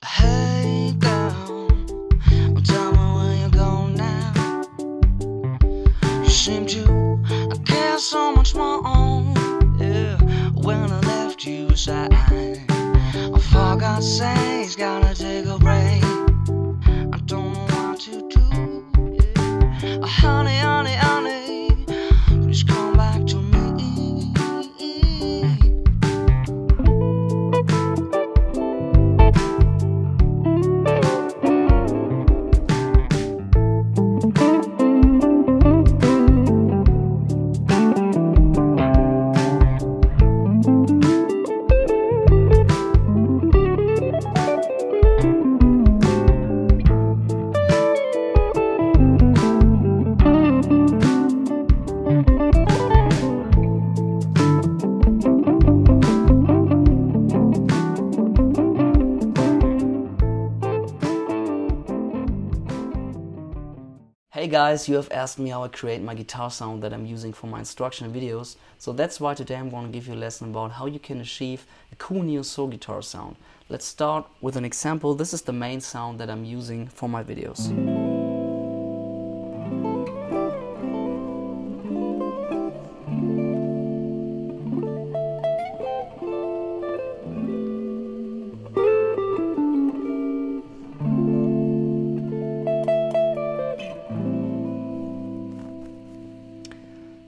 Hey girl, tell me where you go now. You seem to care so much more, yeah, when I left you side. Oh, for God's sake, gotta take a break. I don't know what to do, yeah. Oh, honey, honey, honey, please come back to me. Hey guys, you have asked me how I create my guitar sound that I'm using for my instructional videos. So that's why today I'm going to give you a lesson about how you can achieve a cool neo soul guitar sound. Let's start with an example. This is the main sound that I'm using for my videos.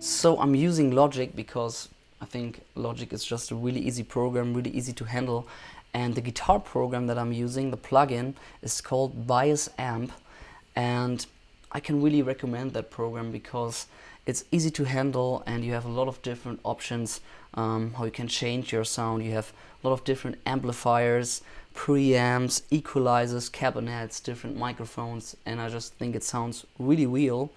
So I'm using Logic because I think Logic is just a really easy program, really easy to handle. And the guitar program that I'm using, the plugin, is called Bias Amp. And I can really recommend that program because it's easy to handle and you have a lot of different options how you can change your sound. You have a lot of different amplifiers, preamps, equalizers, cabinets, different microphones, and I just think it sounds really real.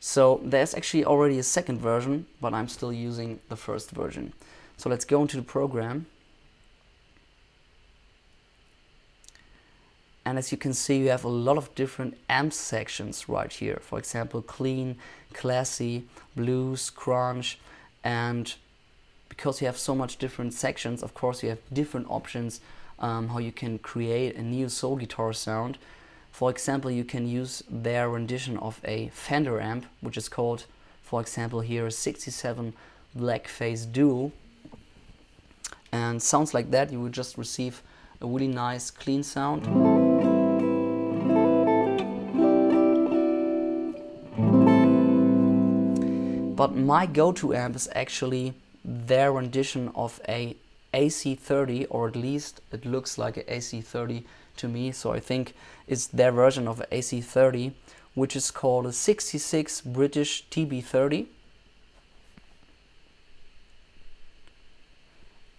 So there's actually already a second version, but I'm still using the first version. So let's go into the program. And as you can see, you have a lot of different amp sections right here. For example, clean, classy, blues, crunch. And because you have so much different sections, of course you have different options how you can create a neo soul guitar sound. For example, you can use their rendition of a Fender amp, which is called, for example, here a 67 Blackface Duo. And sounds like that, you will just receive a really nice clean sound. But my go-to amp is actually their rendition of a AC30, or at least it looks like an AC30 to me, so I think it's their version of an AC30, which is called a 66 British TB30.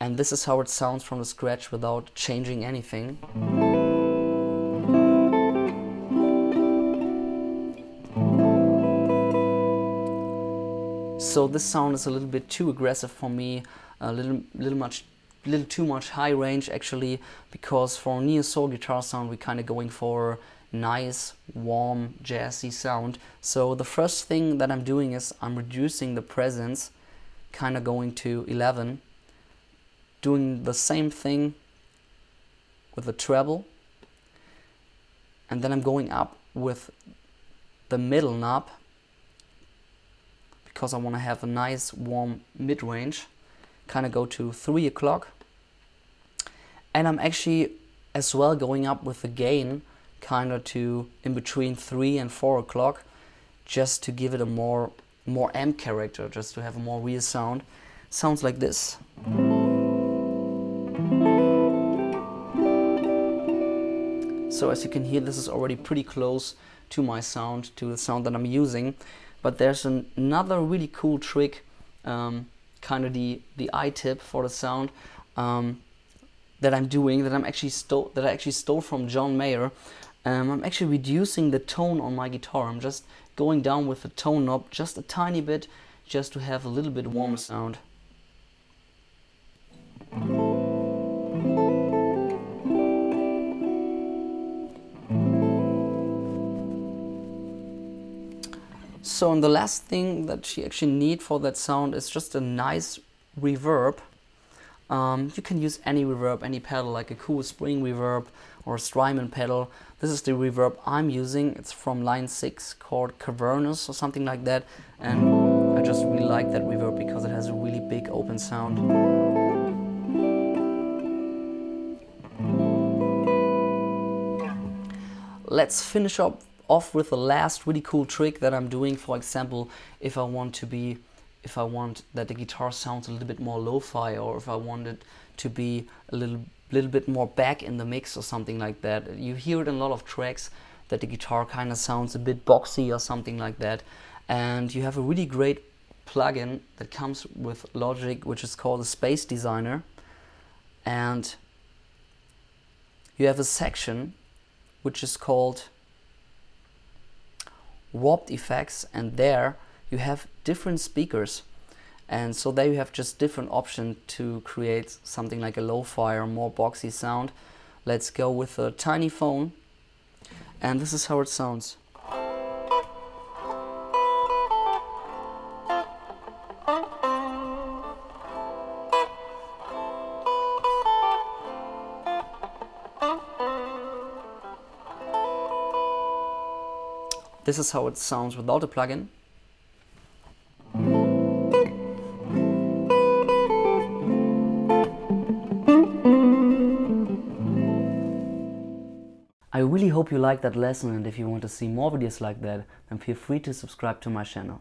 And this is how it sounds from the scratch without changing anything. So this sound is a little bit too aggressive for me, a little too much high range actually, because for a neo soul guitar sound we're kind of going for nice, warm, jazzy sound. So the first thing that I'm doing is I'm reducing the presence, kind of going to 11, doing the same thing with the treble, and then I'm going up with the middle knob because I want to have a nice warm mid-range. Kind of go to 3 o'clock, and I'm actually as well going up with the gain kind of to in between 3 and 4 o'clock, just to give it a more amp character, just to have a more real sound. Sounds like this. So as you can hear, this is already pretty close to my sound, to the sound that I'm using. But there's another really cool trick, kind of the eye tip for the sound that I'm doing, that I actually stole from John Mayer. I'm actually reducing the tone on my guitar. I'm just going down with the tone knob just a tiny bit, just to have a little bit warmer sound. So and the last thing that you actually need for that sound is just a nice reverb. You can use any reverb, any pedal, like a cool spring reverb or a Strymon pedal. This is the reverb I'm using. It's from line 6 called Caberra or something like that, and I just really like that reverb because it has a really big open sound. Let's finish off with the last really cool trick that I'm doing. For example, if I want that the guitar sounds a little bit more lo-fi, or if I want it to be a little bit more back in the mix or something like that. You hear it in a lot of tracks that the guitar kind of sounds a bit boxy or something like that. And you have a really great plugin that comes with Logic, which is called the Space Designer. And you have a section which is called Warped Effects, and there you have different speakers, and so there you have just different options to create something like a lo-fi or more boxy sound. Let's go with a tiny phone, and this is how it sounds. This is how it sounds without a plugin. I really hope you liked that lesson, and if you want to see more videos like that, then feel free to subscribe to my channel.